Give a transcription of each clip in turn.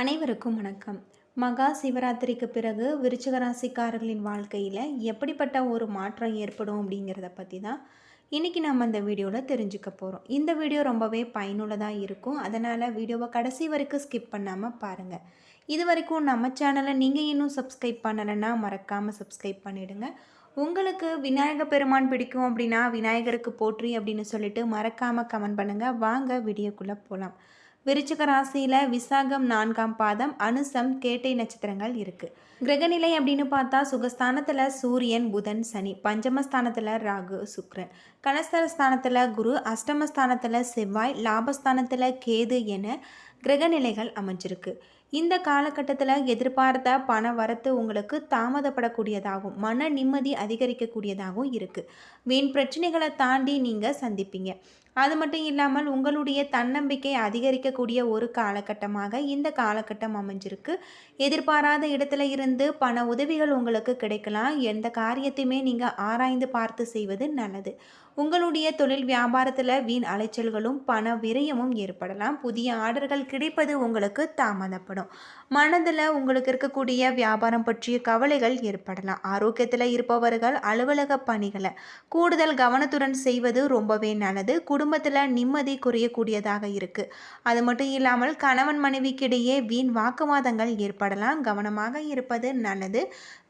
அனைவருக்கும் வணக்கம். மகா சிவராத்திரிக்கு பிறகு விருச்சிக ராசிக்காரர்களின் வாழ்க்கையில் எப்படிப்பட்ட ஒரு மாற்றம் ஏற்படும் அப்படிங்கிறத பற்றி தான் இன்றைக்கி நம்ம இந்த வீடியோவில் தெரிஞ்சுக்க போகிறோம். இந்த வீடியோ ரொம்பவே பயனுள்ளதாக இருக்கும். அதனால் வீடியோவை கடைசி வரைக்கும் ஸ்கிப் பண்ணாமல் பாருங்கள். இது வரைக்கும் நம்ம சேனலை நீங்கள் இன்னும் சப்ஸ்கிரைப் பண்ணலைன்னா மறக்காமல் சப்ஸ்கிரைப் பண்ணிவிடுங்க. உங்களுக்கு விநாயக பெருமான் பிடிக்கும் அப்படின்னா விநாயகருக்கு போற்றி அப்படின்னு சொல்லிட்டு மறக்காமல் கமெண்ட் பண்ணுங்கள். வாங்க வீடியோக்குள்ளே போகலாம். விருச்சிக ராசியில் விசாகம் 4ஆம் பாதம், அனுசம், கேட்டை நட்சத்திரங்கள் இருக்குது. கிரகநிலை அப்படின்னு பார்த்தா சுகஸ்தானத்தில் சூரியன், புதன், சனி, பஞ்சமஸ்தானத்தில் ராகு, சுக்ரன், கலஸ்தரஸ்தானத்தில் குரு, அஷ்டமஸ்தானத்தில் செவ்வாய், லாபஸ்தானத்தில் கேது என கிரகநிலைகள் அமைஞ்சிருக்கு. இந்த காலகட்டத்தில் எதிர்பார்த்த பண வரத்து உங்களுக்கு தாமதப்படக்கூடியதாகவும் மன நிம்மதி அதிகரிக்கக்கூடியதாகவும் இருக்குது. வீண் பிரச்சனைகளை தாண்டி நீங்கள் சந்திப்பீங்க. அது மட்டும் இல்லாமல் உங்களுடைய தன்னம்பிக்கை அதிகரிக்கக்கூடிய ஒரு காலகட்டமாக இந்த காலகட்டம் அமைஞ்சிருக்கு. எதிர்பாராத இடத்துல இருந்து பண உதவிகள் உங்களுக்கு கிடைக்கலாம். எந்த காரியத்தையுமே நீங்கள் ஆராய்ந்து பார்த்து செய்வது நல்லது. உங்களுடைய தொழில் வியாபாரத்தில் வீண் அலைச்சல்களும் பண விரயமும் ஏற்படலாம். புதிய ஆர்டர்கள் கிடைப்பது உங்களுக்கு தாமதப்படும். மனதில் உங்களுக்கு இருக்கக்கூடிய வியாபாரம் பற்றிய கவலைகள் ஏற்படலாம். ஆரோக்கியத்தில் இருப்பவர்கள் அலுவலக பணிகளை கூடுதல் கவனத்துடன் செய்வது ரொம்பவே நல்லது. குடும்பத்தில் நிம்மதி குறையக்கூடியதாக இருக்குது. அது மட்டும் இல்லாமல் கணவன் மனைவிக்கிடையே வீண் வாக்குவாதங்கள் ஏற்படலாம். கவனமாக இருப்பது நல்லது.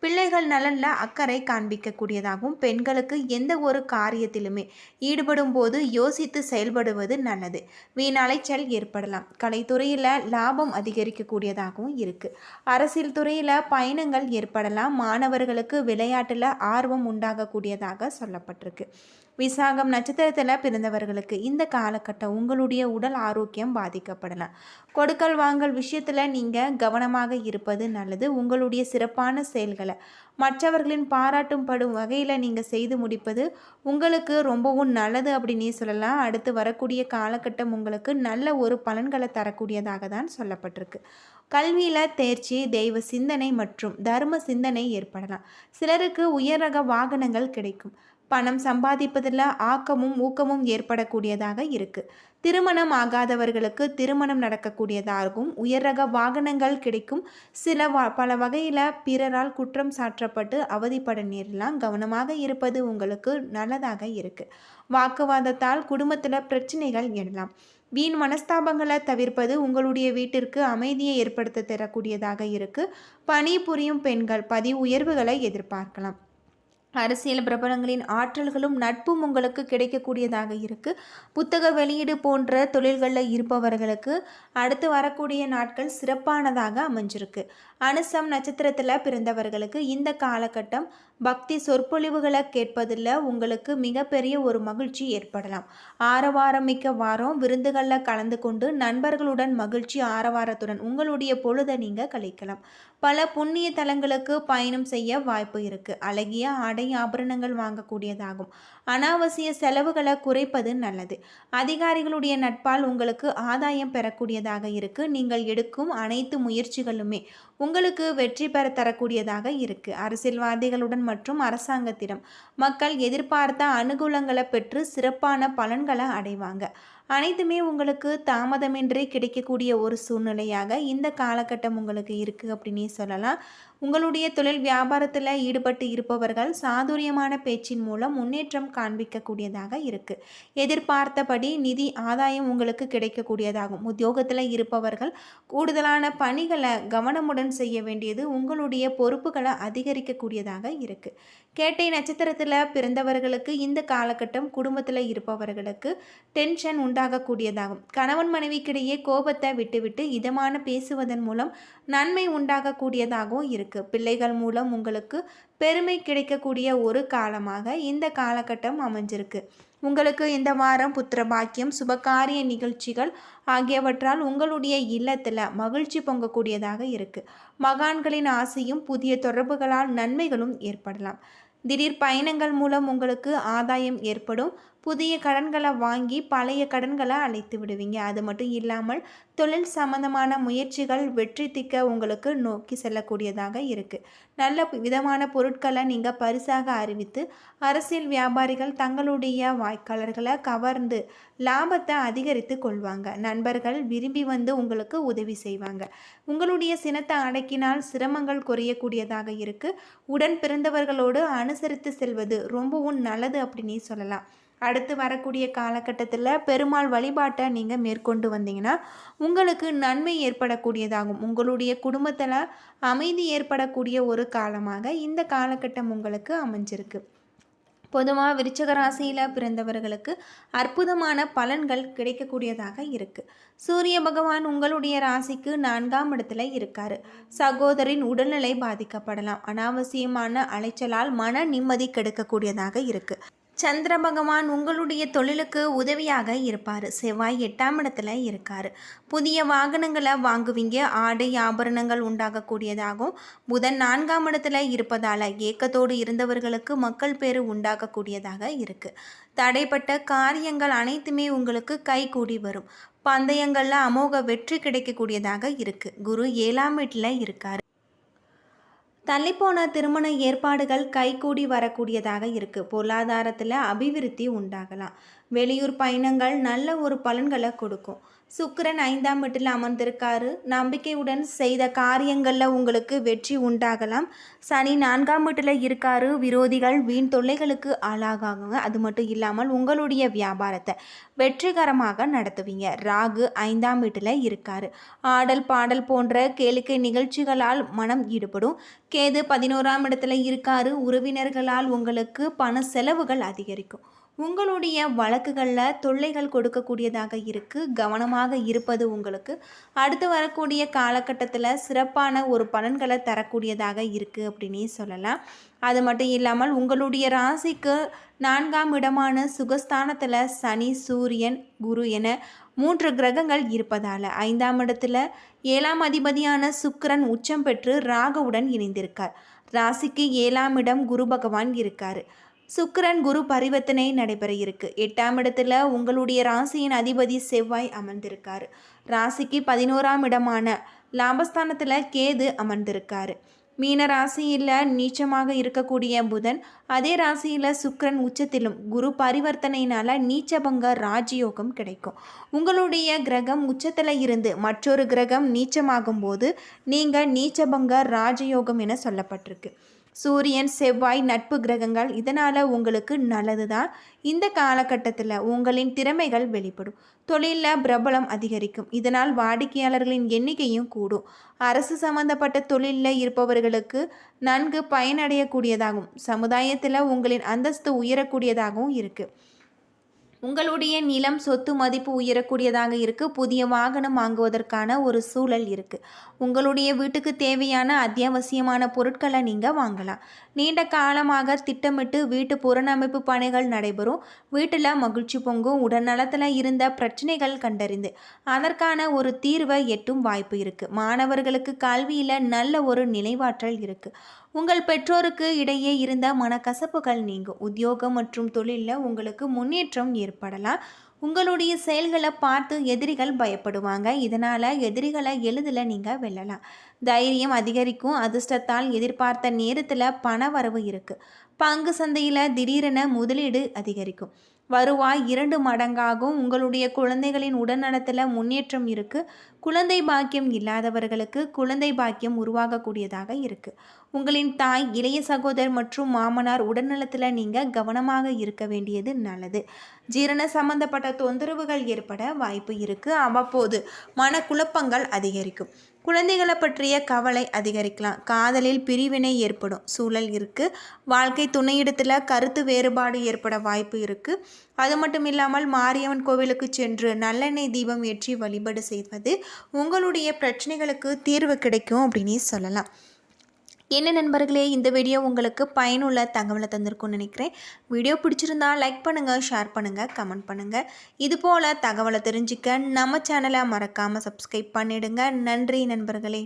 பிள்ளைகள் நலனில் அக்கறை காண்பிக்கக்கூடியதாகவும் பெண்களுக்கு எந்த ஒரு காரியத்திலுமே ஈடுபடும் போது யோசித்து செயல்படுவது நல்லது. வீண் அலைச்சல் ஏற்படலாம். கலைத்துறையில் லாபம் அதிகரிக்கக்கூடியதாகவும் இருக்குது. அரசியல் துறையில் பயணங்கள் ஏற்படலாம். மாணவர்களுக்கு விளையாட்டில் ஆர்வம் உண்டாகக்கூடியதாக சொல்லப்பட்டிருக்கு. விசாகம் நட்சத்திரத்தில் பிறந்தவர்களுக்கு இந்த காலகட்டம் உங்களுடைய உடல் ஆரோக்கியம் பாதிக்கப்படலாம். கொடுக்கல் வாங்கல் விஷயத்தில் நீங்கள் கவனமாக இருப்பது நல்லது. உங்களுடைய சிறப்பான செயல்களை மற்றவர்களின் பாராட்டும் படும் வகையில் நீங்கள் செய்து முடிப்பது உங்களுக்கு ரொம்பவும் நல்லது அப்படின்னே சொல்லலாம். அடுத்து வரக்கூடிய காலகட்டம் உங்களுக்கு நல்ல ஒரு பலன்களை தரக்கூடியதாக தான் சொல்லப்பட்டிருக்கு. கல்வியில் தேர்ச்சி, தெய்வ சிந்தனை மற்றும் தர்ம சிந்தனை ஏற்படலாம். சிலருக்கு உயர் ரக வாகனங்கள் கிடைக்கும். பணம் சம்பாதிப்பதில் ஆக்கமும் ஊக்கமும் ஏற்படக்கூடியதாக இருக்குது. திருமணம் ஆகாதவர்களுக்கு திருமணம் நடக்கக்கூடியதாகவும் உயர் ரக வாகனங்கள் கிடைக்கும். பல வகையில் பிறரால் குற்றம் சாற்றப்பட்டு அவதிப்பட நேரலாம். கவனமாக இருப்பது உங்களுக்கு நல்லதாக இருக்குது. வாக்குவாதத்தால் குடும்பத்தில் பிரச்சனைகள் எழலாம். வீண் மனஸ்தாபங்களை தவிர்ப்பது உங்களுடைய வீட்டிற்கு அமைதியை ஏற்படுத்த தரக்கூடியதாக இருக்குது. பணி புரியும் பெண்கள் பதவி உயர்வுகளை எதிர்பார்க்கலாம். அரசியல் பிரபலங்களின் ஆற்றல்களும் நட்பும் உங்களுக்கு கிடைக்கக்கூடியதாக இருக்குது. புத்தக வெளியீடு போன்ற தொழில்களில் இருப்பவர்களுக்கு அடுத்து வரக்கூடிய நாட்கள் சிறப்பானதாக அமைஞ்சிருக்கு. அனுசம் நட்சத்திரத்தில் பிறந்தவர்களுக்கு இந்த காலகட்டம் பக்தி சொற்பொழிவுகளை கேட்பதில் உங்களுக்கு மிகப்பெரிய ஒரு மகிழ்ச்சி ஏற்படலாம். ஆரவாரம் மிக்க வாரம். விருந்துகளில் கலந்து கொண்டு நண்பர்களுடன் மகிழ்ச்சி ஆரவாரத்துடன் உங்களுடைய பொழுதை நீங்கள் கழிக்கலாம். பல புண்ணிய தலங்களுக்கு பயணம் செய்ய வாய்ப்பு இருக்குது. அழகிய ஆடை ஆபரணங்கள் வாங்கக்கூடியதாகும். அனாவசிய செலவுகளை குறைப்பது நல்லது. அதிகாரிகளுடைய நட்பால் உங்களுக்கு ஆதாயம் பெறக்கூடியதாக இருக்குது. நீங்கள் எடுக்கும் அனைத்து முயற்சிகளுமே உங்களுக்கு வெற்றி பெற தரக்கூடியதாக இருக்குது. அரசியல்வாதிகளுடன் மற்றும் அரசாங்கத்திடம் மக்கள் எதிர்பார்த்த அனுகூலங்களை பெற்று சிறப்பான பலன்களை அடைவாங்க. அனைத்துமே உங்களுக்கு தாமதமின்றி கிடைக்கக்கூடிய ஒரு சூழ்நிலையாக இந்த காலகட்டம் உங்களுக்கு இருக்குது அப்படின்னே சொல்லலாம். உங்களுடைய தொழில் வியாபாரத்தில் ஈடுபட்டு இருப்பவர்கள் சாதுரியமான பேச்சின் மூலம் முன்னேற்றம் காண்பிக்கக்கூடியதாக இருக்குது. எதிர்பார்த்தபடி நிதி ஆதாயம் உங்களுக்கு கிடைக்கக்கூடியதாகும். உத்தியோகத்தில் இருப்பவர்கள் கூடுதலான பணிகளை கவனமுடன் செய்ய வேண்டியது உங்களுடைய பொறுப்புகளை அதிகரிக்கக்கூடியதாக இருக்குது. கேட்டை நட்சத்திரத்தில் பிறந்தவர்களுக்கு இந்த காலகட்டம் குடும்பத்தில் இருப்பவர்களுக்கு டென்ஷன் உண்டாகக்கூடியதாகும். கணவன் மனைவிக்கிடையே கோபத்தை விட்டுவிட்டு இதமான பேசுவதன் மூலம் நன்மை உண்டாகக்கூடியதாகவும் இருக்குது. பிள்ளைகள் மூலம் உங்களுக்கு பெருமை கிடைக்கக்கூடிய ஒரு காலமாக இந்த காலகட்டம் அமைஞ்சிருக்கு. உங்களுக்கு இந்த வாரம் புத்திர பாக்கியம், சுபகாரிய நிகழ்ச்சிகள் ஆகியவற்றால் உங்களுடைய இல்லத்தில் மகிழ்ச்சி பொங்கக்கூடியதாக இருக்குது. மகான்களின் ஆசையும் புதிய தொடர்புகளால் நன்மைகளும் ஏற்படலாம். திடீர் பயணங்கள் மூலம் உங்களுக்கு ஆதாயம் ஏற்படும். புதிய கடன்களை வாங்கி பழைய கடன்களை அழைத்து விடுவீங்க. அது மட்டும் இல்லாமல் தொழில் சம்பந்தமான முயற்சிகள் வெற்றி திக்க உங்களுக்கு நோக்கி செல்லக்கூடியதாக இருக்குது. நல்ல விதமான பொருட்களை நீங்கள் பரிசாக அறிவித்து அரசியல் வியாபாரிகள் தங்களுடைய வாய்க்காளர்களை கவர்ந்து லாபத்தை அதிகரித்து கொள்வாங்க. நண்பர்கள் விரும்பி வந்து உங்களுக்கு உதவி செய்வாங்க. உங்களுடைய சினத்தை அடக்கினால் சிரமங்கள் குறையக்கூடியதாக இருக்குது. உடன் பிறந்தவர்களோடு அனுசரித்து செல்வது ரொம்பவும் நல்லது அப்படின்னு சொல்லலாம். அடுத்து வரக்கூடிய காலகட்டத்தில் பெருமாள் வழிபாட்டை நீங்கள் மேற்கொண்டு வந்தீங்கன்னா உங்களுக்கு நன்மை ஏற்படக்கூடியதாகும். உங்களுடைய குடும்பத்தில் அமைதி ஏற்படக்கூடிய ஒரு காலமாக இந்த காலகட்டம் உங்களுக்கு அமைஞ்சிருக்கு. பொதுவாக விருச்சிக ராசியில் பிறந்தவர்களுக்கு அற்புதமான பலன்கள் கிடைக்கக்கூடியதாக இருக்குது. சூரிய பகவான் உங்களுடைய ராசிக்கு 4ஆம் இடத்துல இருக்கார். சகோதரின் உடல்நிலை பாதிக்கப்படலாம். அனாவசியமான அலைச்சலால் மன நிம்மதி கெடுக்கக்கூடியதாக இருக்குது. சந்திர பகவான் உங்களுடைய தொழிலுக்கு உதவியாக இருப்பார். செவ்வாய் 8ஆம் இடத்துல இருக்கார். புதிய வாகனங்களை வாங்குவீங்க. ஆடை ஆபரணங்கள் உண்டாகக்கூடியதாகும். புதன் 4ஆம் இடத்துல இருப்பதால் ஏக்கத்தோடு இருந்தவர்களுக்கு மக்கள் பேறு உண்டாகக்கூடியதாக இருக்குது. தடைப்பட்ட காரியங்கள் அனைத்துமே உங்களுக்கு கைகூடி வரும். பந்தயங்களில் அமோக வெற்றி கிடைக்கக்கூடியதாக இருக்குது. குரு 7ஆம் வீட்டில் இருக்கார். தள்ளிப்போன திருமண ஏற்பாடுகள் கைகூடி வரக்கூடியதாக இருக்குது. பொருளாதாரத்தில் அபிவிருத்தி உண்டாகலாம். வெளியூர் பயணங்கள் நல்ல ஒரு பலன்களை கொடுக்கும். சுக்கிரன் 5ஆம் வீட்டில் அமர்ந்திருக்காரு. நம்பிக்கையுடன் செய்த காரியங்களில் உங்களுக்கு வெற்றி உண்டாகலாம். சனி 4ஆம் வீட்டில் இருக்காரு. விரோதிகள் வீண் தொல்லைகளுக்கு ஆளாகாங்க. அது மட்டும் இல்லாமல் உங்களுடைய வியாபாரத்தை வெற்றிகரமாக நடத்துவீங்க. ராகு 5ஆம் வீட்டில் இருக்காரு. ஆடல் பாடல் போன்ற கேளிக்கை நிகழ்ச்சிகளால் மனம் ஈடுபடும். கேது 11ஆம் இடத்துல இருக்காரு. உறவினர்களால் உங்களுக்கு பண செலவுகள் அதிகரிக்கும். உங்களுடைய வழக்குகளில் தொல்லைகள் கொடுக்கக்கூடியதாக இருக்குது. கவனமாக இருப்பது உங்களுக்கு அடுத்து வரக்கூடிய காலகட்டத்தில் சிறப்பான ஒரு பலன்களை தரக்கூடியதாக இருக்குது அப்படின்னே சொல்லலாம். அது மட்டும் இல்லாமல் உங்களுடைய ராசிக்கு 4ஆம் இடமான சுகஸ்தானத்தில் சனி, சூரியன், குரு என 3 கிரகங்கள் இருப்பதால் 5ஆம் இடத்துல 7ஆம் அதிபதியான சுக்கிரன் உச்சம் பெற்று ராகுவுடன் இணைந்திருக்கார். ராசிக்கு 7ஆம் இடம் குரு பகவான் இருக்கார். சுக்கிரன் குரு பரிவர்த்தனை நடைபெற இருக்கு. 8ஆம் இடத்துல உங்களுடைய ராசியின் அதிபதி செவ்வாய் அமர்ந்திருக்காரு. ராசிக்கு 11ஆம் இடமான லாபஸ்தானத்தில் கேது அமர்ந்திருக்காரு. மீன ராசியில் நீச்சமாக இருக்கக்கூடிய புதன் அதே ராசியில் சுக்கிரன் உச்சத்திலும் குரு பரிவர்த்தனையினால் நீச்சபங்க ராஜயோகம் கிடைக்கும். உங்களுடைய கிரகம் உச்சத்தில் இருந்து மற்றொரு கிரகம் நீச்சமாகும் போது நீங்கள் நீச்சபங்க ராஜயோகம் என சொல்லப்பட்டிருக்கு. சூரியன், செவ்வாய் நட்பு கிரகங்கள். இதனால் உங்களுக்கு நல்லது தான். இந்த காலகட்டத்தில் உங்களின் திறமைகள் வெளிப்படும். தொழிலில் பிரபலம் அதிகரிக்கும். இதனால் வாடிக்கையாளர்களின் எண்ணிக்கையும் கூடும். அரசு சம்பந்தப்பட்ட தொழிலில் இருப்பவர்களுக்கு நன்கு பயனடையக்கூடியதாகும். சமுதாயத்தில் உங்களின் அந்தஸ்து உயரக்கூடியதாகவும் இருக்குது. உங்களுடைய நிலம் சொத்து மதிப்பு உயரக்கூடியதாக இருக்குது. புதிய வாகனம் வாங்குவதற்கான ஒரு சூழல் இருக்குது. உங்களுடைய வீட்டுக்கு தேவையான அத்தியாவசியமான பொருட்களை நீங்கள் வாங்கலாம். நீண்ட காலமாக திட்டமிட்டு வீட்டு புறநமைப்பு பணிகள் நடைபெறும். வீட்டில் மகிழ்ச்சி பொங்கும். உடல்நலத்தில் இருந்த பிரச்சனைகள் கண்டறிந்து அதற்கான ஒரு தீர்வை எட்டும் வாய்ப்பு இருக்குது. மாணவர்களுக்கு கல்வியில் நல்ல ஒரு நினைவாற்றல் இருக்குது. உங்கள் பெற்றோருக்கு இடையே இருந்த மனக்கசப்புகள் நீங்கும். உத்தியோகம் மற்றும் தொழிலில் உங்களுக்கு முன்னேற்றம் ஏற்படலாம். உங்களுடைய செயல்களை பார்த்து எதிரிகள் பயப்படுவாங்க. இதனால் எதிரிகளை எளிதில் நீங்கள் வெல்லலாம். தைரியம் அதிகரிக்கும். அதிர்ஷ்டத்தால் எதிர்பார்த்த நேரத்தில் பண வரவு இருக்குது. பங்கு சந்தையில் திடீரென முதலீடு அதிகரிக்கும். வருவாய் 2 மடங்காகும். உங்களுடைய குழந்தைகளின் உடல்நலத்தில் முன்னேற்றம் இருக்குது. குழந்தை பாக்கியம் இல்லாதவர்களுக்கு குழந்தை பாக்கியம் உருவாகக்கூடியதாக இருக்குது. உங்களின் தாய், இளைய சகோதரர் மற்றும் மாமனார் உடல்நலத்தில் நீங்கள் கவனமாக இருக்க வேண்டியது நல்லது. ஜீரண சம்பந்தப்பட்ட தொந்தரவுகள் ஏற்பட வாய்ப்பு இருக்குது. அவ்வப்போது மனக்குழப்பங்கள் அதிகரிக்கும். குழந்தைகளை பற்றிய கவலை அதிகரிக்கலாம். காதலில் பிரிவினை ஏற்படும் சூழல் இருக்குது. வாழ்க்கை துணையிடத்தில் கருத்து வேறுபாடு ஏற்பட வாய்ப்பு இருக்குது. அது மட்டும் இல்லாமல் மாரியம்மன் கோவிலுக்கு சென்று நல்லெண்ணெய் தீபம் ஏற்றி வழிபாடு செய்வது உங்களுடைய பிரச்சனைகளுக்கு தீர்வு கிடைக்கும் அப்படின்னு சொல்லலாம். என்ன நண்பர்களே, இந்த வீடியோ உங்களுக்கு பயனுள்ள தகவலை தந்திருக்கும்னு நினைக்கிறேன். வீடியோ பிடிச்சிருந்தா லைக் பண்ணுங்கள், ஷேர் பண்ணுங்கள், கமெண்ட் பண்ணுங்கள். இதுபோல் தகவலை தெரிஞ்சுக்க நம்ம சேனலை மறக்காமல் சப்ஸ்கிரைப் பண்ணிடுங்க. நன்றி நண்பர்களே.